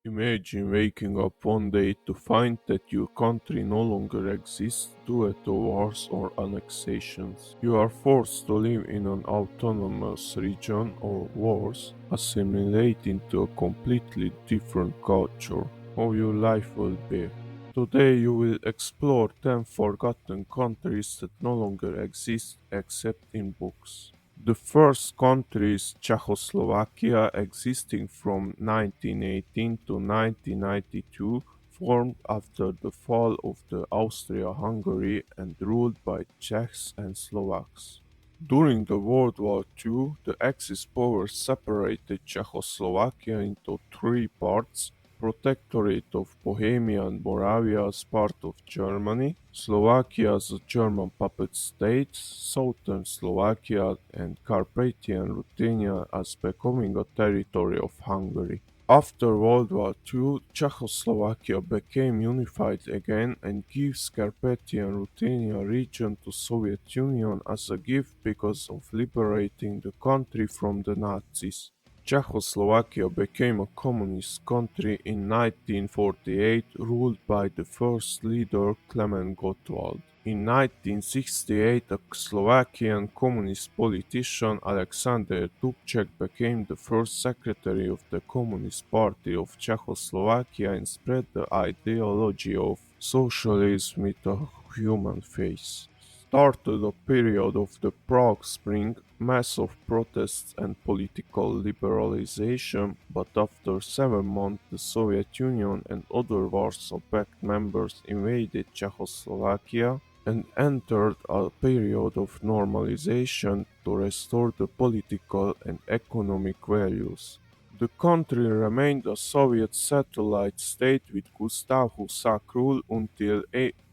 Imagine waking up one day to find that your country no longer exists due to wars or annexations. You are forced to live in an autonomous region or worse, assimilate into a completely different culture. How your life will be. Today you will explore 10 forgotten countries that no longer exist except in books. The first country is Czechoslovakia, existing from 1918 to 1992, formed after the fall of the Austria-Hungary and ruled by Czechs and Slovaks. During the World War II, the Axis powers separated Czechoslovakia into three parts: Protectorate of Bohemia and Moravia as part of Germany, Slovakia as a German puppet state, Southern Slovakia and Carpathian Ruthenia as becoming a territory of Hungary. After World War II, Czechoslovakia became unified again and gives Carpathian Ruthenia region to Soviet Union as a gift because of liberating the country from the Nazis. Czechoslovakia became a communist country in 1948, ruled by the first leader Klement Gottwald. In 1968, a Slovakian communist politician Alexander Dubček became the first secretary of the Communist Party of Czechoslovakia and spread the ideology of socialism with a human face. Started a period of the Prague Spring, massive protests and political liberalization, but after 7 months the Soviet Union and other Warsaw Pact members invaded Czechoslovakia and entered a period of normalization to restore the political and economic values. The country remained a Soviet satellite state with Gustav Husak rule until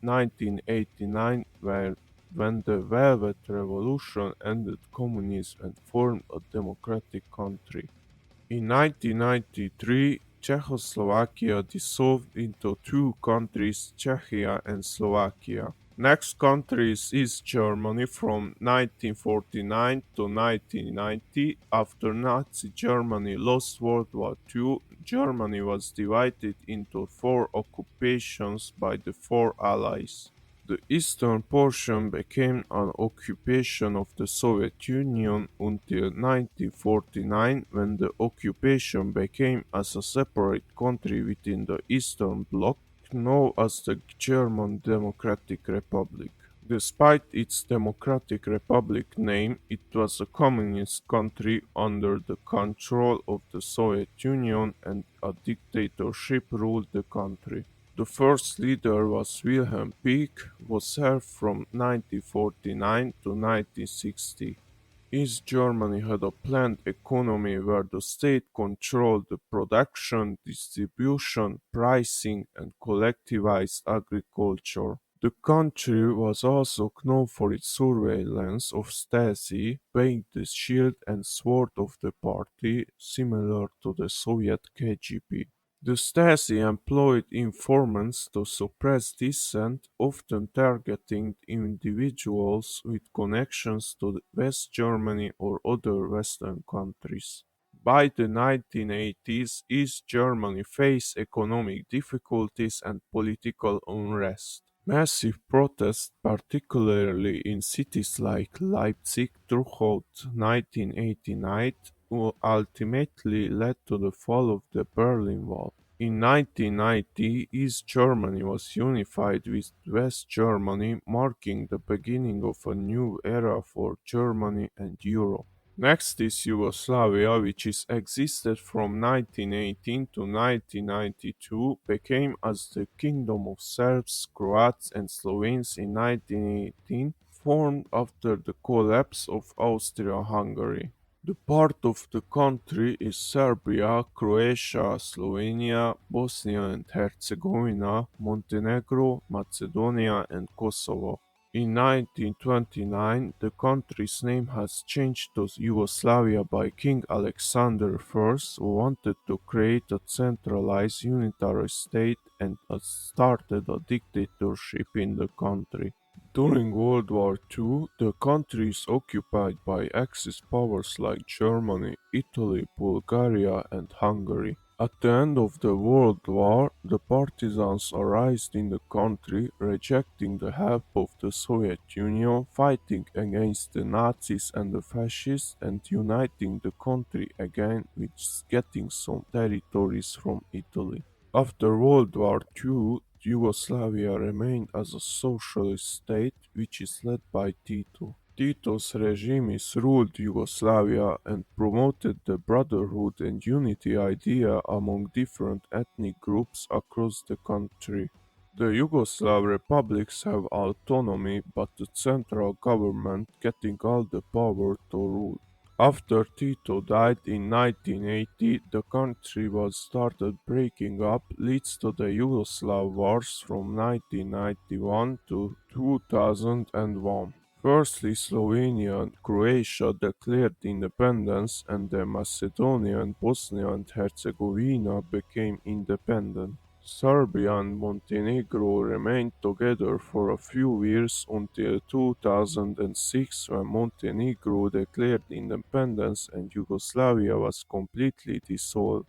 1989, when the Velvet Revolution ended communism and formed a democratic country. In 1993, Czechoslovakia dissolved into two countries, Czechia and Slovakia. Next country is East Germany from 1949 to 1990. After Nazi Germany lost World War II, Germany was divided into four occupations by the four Allies. The eastern portion became an occupation of the Soviet Union until 1949, when the occupation became as a separate country within the Eastern Bloc, known as the German Democratic Republic. Despite its Democratic Republic name, it was a communist country under the control of the Soviet Union, and a dictatorship ruled the country. The first leader was Wilhelm Pieck, who served from 1949 to 1960. East Germany had a planned economy where the state controlled the production, distribution, pricing, and collectivized agriculture. The country was also known for its surveillance of Stasi, being the shield and sword of the party, similar to the Soviet KGB. The Stasi employed informants to suppress dissent, often targeting individuals with connections to West Germany or other Western countries. By the 1980s, East Germany faced economic difficulties and political unrest. Massive protests, particularly in cities like Leipzig throughout 1989, ultimately led to the fall of the Berlin Wall. In 1990, East Germany was unified with West Germany, marking the beginning of a new era for Germany and Europe. Next is Yugoslavia, which is existed from 1918 to 1992, became as the Kingdom of Serbs, Croats and Slovenes in 1918, formed after the collapse of Austria-Hungary. The part of the country is Serbia, Croatia, Slovenia, Bosnia and Herzegovina, Montenegro, Macedonia and Kosovo. In 1929, the country's name has changed to Yugoslavia by King Alexander I, who wanted to create a centralized unitary state and started a dictatorship in the country. During World War II, the country is occupied by Axis powers like Germany, Italy, Bulgaria and Hungary. At the end of the World War, the partisans arose in the country, rejecting the help of the Soviet Union, fighting against the Nazis and the fascists, and uniting the country again with getting some territories from Italy. After World War II, Yugoslavia remained as a socialist state which is led by Tito. Tito's regime ruled Yugoslavia and promoted the brotherhood and unity idea among different ethnic groups across the country. The Yugoslav republics have autonomy, but the central government getting all the power to rule. After Tito died in 1980, the country was started breaking up, leads to the Yugoslav wars from 1991 to 2001. Firstly, Slovenia and Croatia declared independence, and the Macedonia and Bosnia and Herzegovina became independent. Serbia and Montenegro remained together for a few years until 2006, when Montenegro declared independence and Yugoslavia was completely dissolved.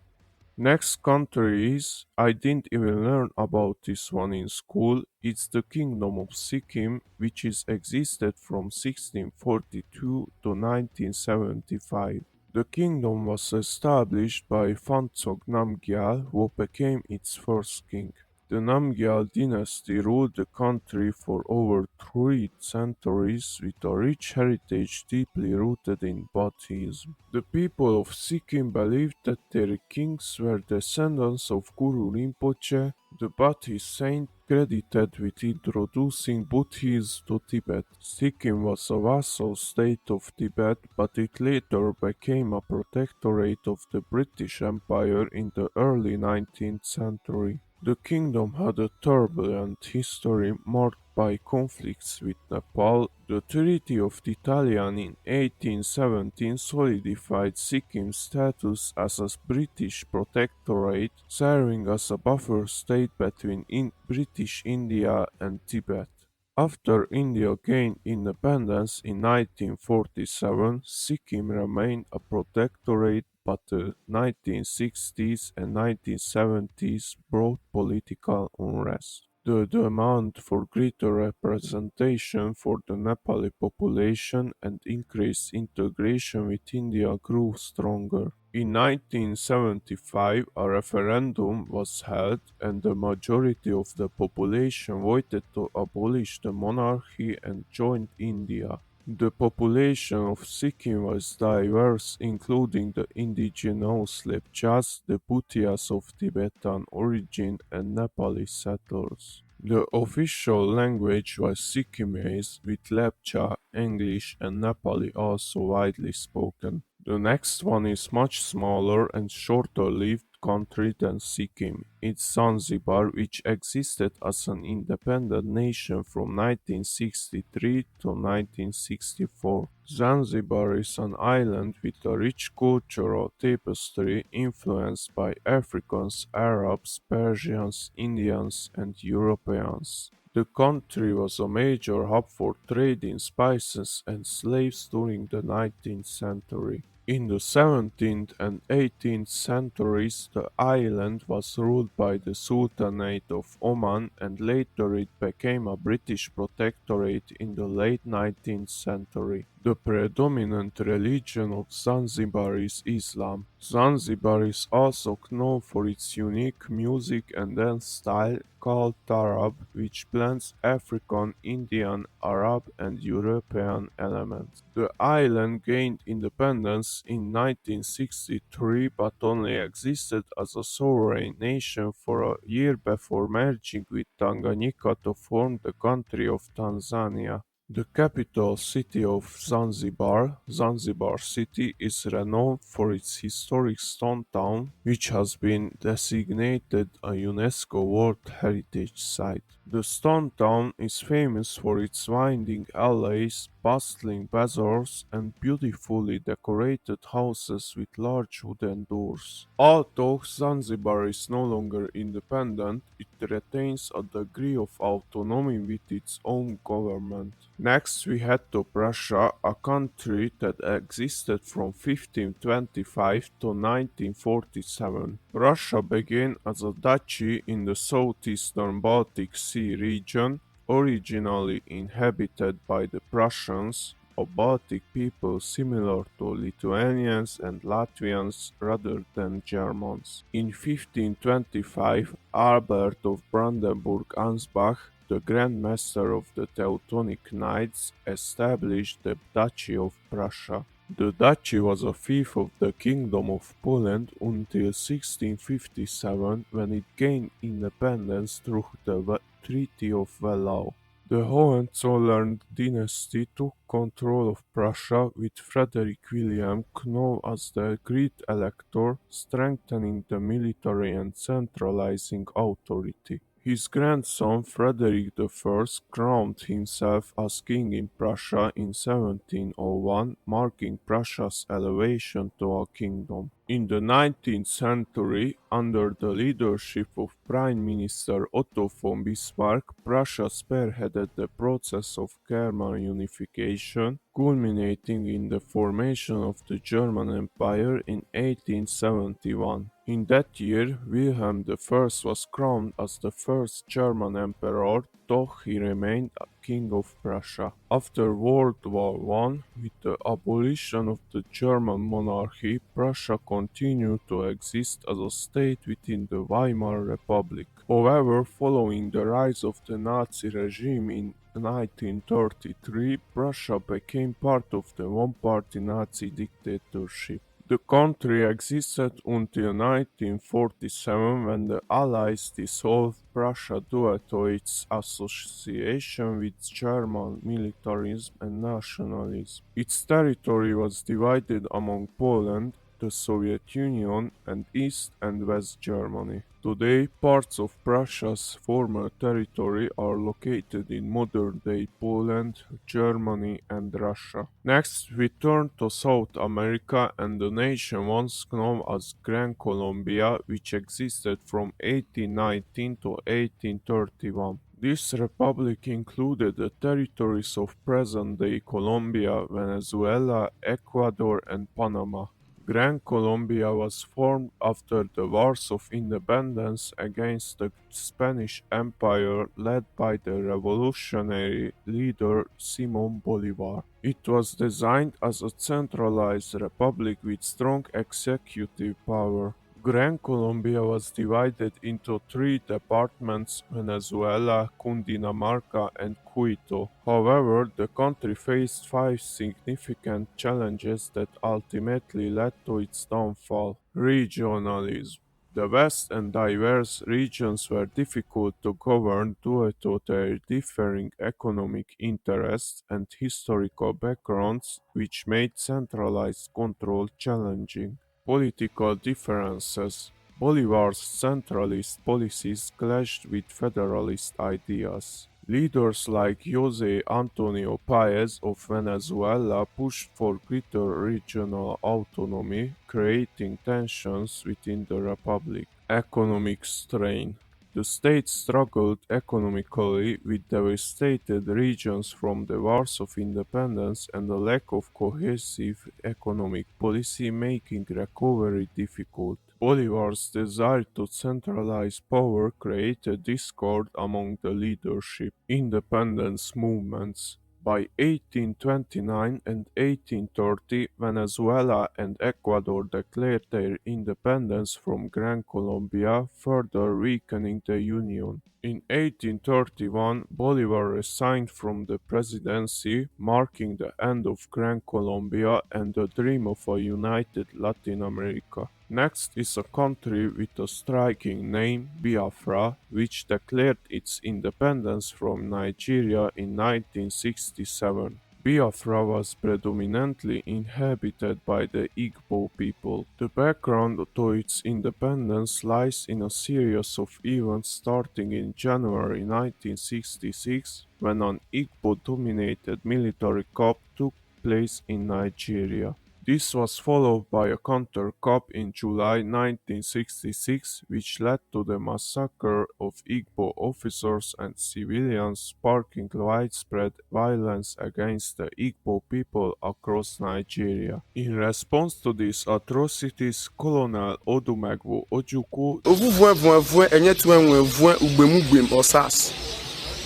Next country is, I didn't even learn about this one in school, it's the Kingdom of Sikkim, which is existed from 1642 to 1975. The kingdom was established by Phuntsog Namgyal, who became its first king. The Namgyal dynasty ruled the country for over 3 centuries with a rich heritage deeply rooted in Buddhism. The people of Sikkim believed that their kings were descendants of Guru Rinpoche, the Buddhist saint credited with introducing Buddhism to Tibet. Sikkim was a vassal state of Tibet, but it later became a protectorate of the British Empire in the early 19th century. The kingdom had a turbulent history marked by conflicts with Nepal. The Treaty of Titalian in 1817 solidified Sikkim's status as a British protectorate, serving as a buffer state between British India and Tibet. After India gained independence in 1947, Sikkim remained a protectorate, but the 1960s and 1970s brought political unrest. The demand for greater representation for the Nepali population and increased integration with India grew stronger. In 1975, a referendum was held, and the majority of the population voted to abolish the monarchy and join India. The population of Sikkim was diverse, including the indigenous Lepchas, the Bhutias of Tibetan origin, and Nepali settlers. The official language was Sikkimese, with Lepcha, English, and Nepali also widely spoken. The next one is much smaller and shorter-lived country than Sikkim. It's Zanzibar, which existed as an independent nation from 1963 to 1964. Zanzibar is an island with a rich cultural tapestry influenced by Africans, Arabs, Persians, Indians, and Europeans. The country was a major hub for trade in spices and slaves during the 19th century. In the 17th and 18th centuries, the island was ruled by the Sultanate of Oman, and later it became a British protectorate in the late 19th century. The predominant religion of Zanzibar is Islam. Zanzibar is also known for its unique music and dance style called Tarab, which blends African, Indian, Arab, and European elements. The island gained independence in 1963 but only existed as a sovereign nation for a year before merging with Tanganyika to form the country of Tanzania. The capital city of Zanzibar, Zanzibar City, is renowned for its historic stone town, which has been designated a UNESCO World Heritage Site. The stone town is famous for its winding alleys, bustling bazaars and beautifully decorated houses with large wooden doors. Although Zanzibar is no longer independent, it retains a degree of autonomy with its own government. Next, we head to Prussia, a country that existed from 1525 to 1947. Prussia began as a duchy in the southeastern Baltic Sea region, originally inhabited by the Prussians, a Baltic people similar to Lithuanians and Latvians rather than Germans. In 1525, Albert of Brandenburg-Ansbach, the Grand Master of the Teutonic Knights, established the Duchy of Prussia. The duchy was a fief of the Kingdom of Poland until 1657, when it gained independence through the Treaty of Wehlau. The Hohenzollern dynasty took control of Prussia with Frederick William known as the Great Elector, strengthening the military and centralizing authority. His grandson Frederick I crowned himself as king in Prussia in 1701, marking Prussia's elevation to a kingdom. In the 19th century, under the leadership of Prime Minister Otto von Bismarck, Prussia spearheaded the process of German unification, culminating in the formation of the German Empire in 1871. In that year, Wilhelm I was crowned as the first German emperor, though he remained King of Prussia. After World War I, with the abolition of the German monarchy, Prussia continued to exist as a state within the Weimar Republic. However, following the rise of the Nazi regime in 1933, Prussia became part of the one-party Nazi dictatorship. The country existed until 1947 when the Allies dissolved Prussia due to its association with German militarism and nationalism. Its territory was divided among Poland, the Soviet Union, and East and West Germany. Today, parts of Prussia's former territory are located in modern-day Poland, Germany, and Russia. Next, we turn to South America and the nation once known as Gran Colombia, which existed from 1819 to 1831. This republic included the territories of present-day Colombia, Venezuela, Ecuador, and Panama. Gran Colombia was formed after the Wars of Independence against the Spanish Empire led by the revolutionary leader Simón Bolívar. It was designed as a centralized republic with strong executive power. Gran Colombia was divided into three departments: Venezuela, Cundinamarca, and Quito. However, the country faced five significant challenges that ultimately led to its downfall. Regionalism. The vast and diverse regions were difficult to govern due to their differing economic interests and historical backgrounds, which made centralized control challenging. Political differences. Bolivar's centralist policies clashed with federalist ideas. Leaders like José Antonio Páez of Venezuela pushed for greater regional autonomy, creating tensions within the republic. Economic strain. The state struggled economically with devastated regions from the Wars of Independence and a lack of cohesive economic policy making recovery difficult. Bolivar's desire to centralize power created discord among the leadership. Independence movements. By 1829 and 1830, Venezuela and Ecuador declared their independence from Gran Colombia, further weakening the union. In 1831, Bolívar resigned from the presidency, marking the end of Gran Colombia and the dream of a united Latin America. Next is a country with a striking name, Biafra, which declared its independence from Nigeria in 1967. Biafra was predominantly inhabited by the Igbo people. The background to its independence lies in a series of events starting in January 1966 when an Igbo-dominated military coup took place in Nigeria. This was followed by a counter-coup in July 1966 which led to the massacre of Igbo officers and civilians, sparking widespread violence against the Igbo people across Nigeria. In response to these atrocities, Colonel Odumegwu Ojukwu,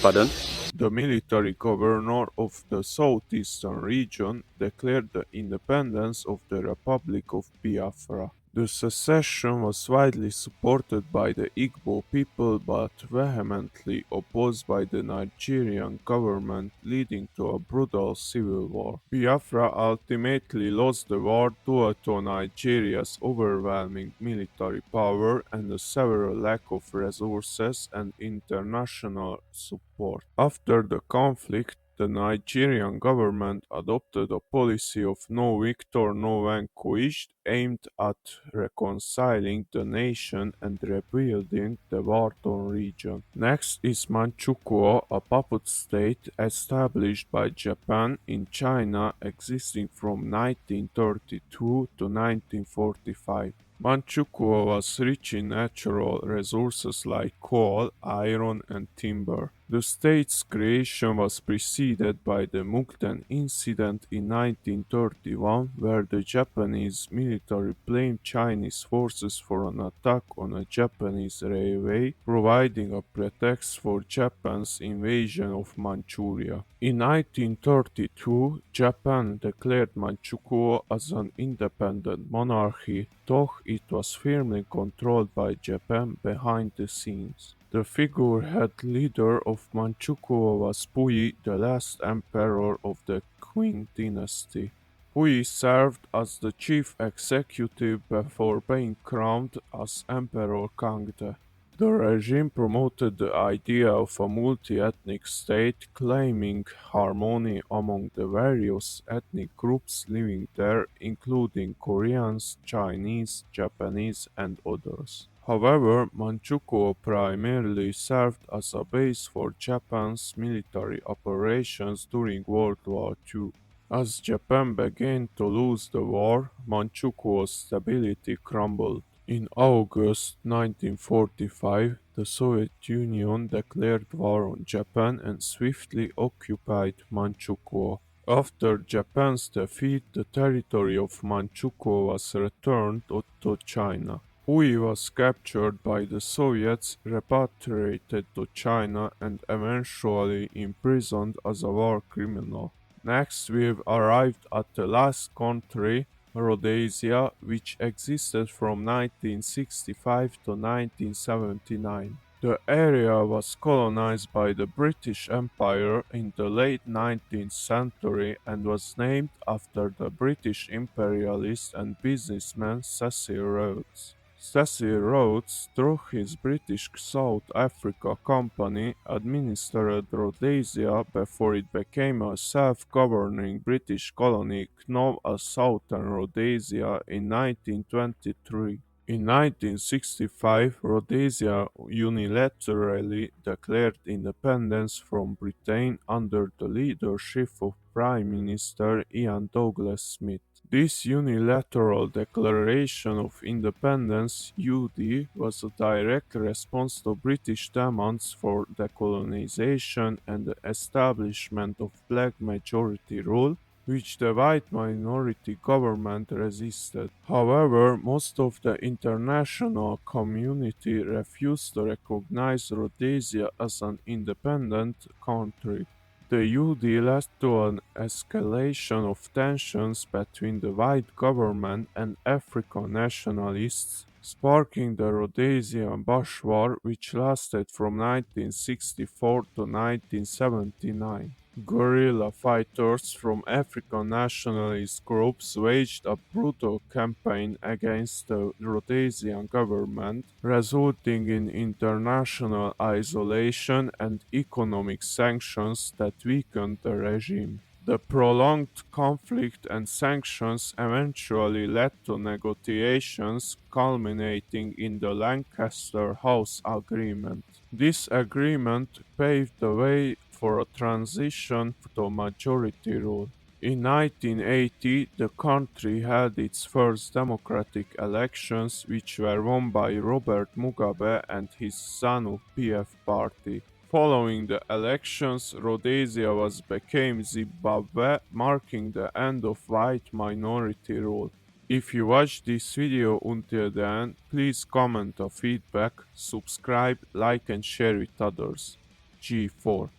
Pardon? the military governor of the southeastern region, declared the independence of the Republic of Biafra. The secession was widely supported by the Igbo people but vehemently opposed by the Nigerian government, leading to a brutal civil war. Biafra ultimately lost the war due to Nigeria's overwhelming military power and the severe lack of resources and international support. After the conflict, the Nigerian government adopted a policy of no victor, no vanquished, aimed at reconciling the nation and rebuilding the war-torn region. Next is Manchukuo, a puppet state established by Japan in China existing from 1932 to 1945. Manchukuo was rich in natural resources like coal, iron, and timber. The state's creation was preceded by the Mukden incident in 1931, where the Japanese military blamed Chinese forces for an attack on a Japanese railway, providing a pretext for Japan's invasion of Manchuria. In 1932, Japan declared Manchukuo as an independent monarchy, though it was firmly controlled by Japan behind the scenes. The figurehead leader of Manchukuo was Puyi, the last emperor of the Qing dynasty. Puyi served as the chief executive before being crowned as Emperor Kangde. The regime promoted the idea of a multi-ethnic state, claiming harmony among the various ethnic groups living there, including Koreans, Chinese, Japanese, and others. However, Manchukuo primarily served as a base for Japan's military operations during World War II. As Japan began to lose the war, Manchukuo's stability crumbled. In August 1945, the Soviet Union declared war on Japan and swiftly occupied Manchukuo. After Japan's defeat, the territory of Manchukuo was returned to China. Hui was captured by the Soviets, repatriated to China, and eventually imprisoned as a war criminal. Next, we've arrived at the last country, Rhodesia, which existed from 1965 to 1979. The area was colonized by the British Empire in the late 19th century and was named after the British imperialist and businessman Cecil Rhodes. Cecil Rhodes, through his British South Africa Company, administered Rhodesia before it became a self-governing British colony known as Southern Rhodesia in 1923. In 1965, Rhodesia unilaterally declared independence from Britain under the leadership of Prime Minister Ian Douglas Smith. This unilateral declaration of independence (UD) was a direct response to British demands for decolonization and the establishment of black majority rule, which the white minority government resisted. However, most of the international community refused to recognize Rhodesia as an independent country. The UD led to an escalation of tensions between the white government and African nationalists, sparking the Rhodesian Bush War, which lasted from 1964 to 1979. Guerrilla fighters from African nationalist groups waged a brutal campaign against the Rhodesian government, resulting in international isolation and economic sanctions that weakened the regime. The prolonged conflict and sanctions eventually led to negotiations culminating in the Lancaster House Agreement. This agreement paved the way for a transition to majority rule. In 1980, the country held its first democratic elections, which were won by Robert Mugabe and his ZANU-PF party. Following the elections, Rhodesia was became Zimbabwe, marking the end of white minority rule. If you watched this video until the end, please comment a feedback, subscribe, like and share with others. G4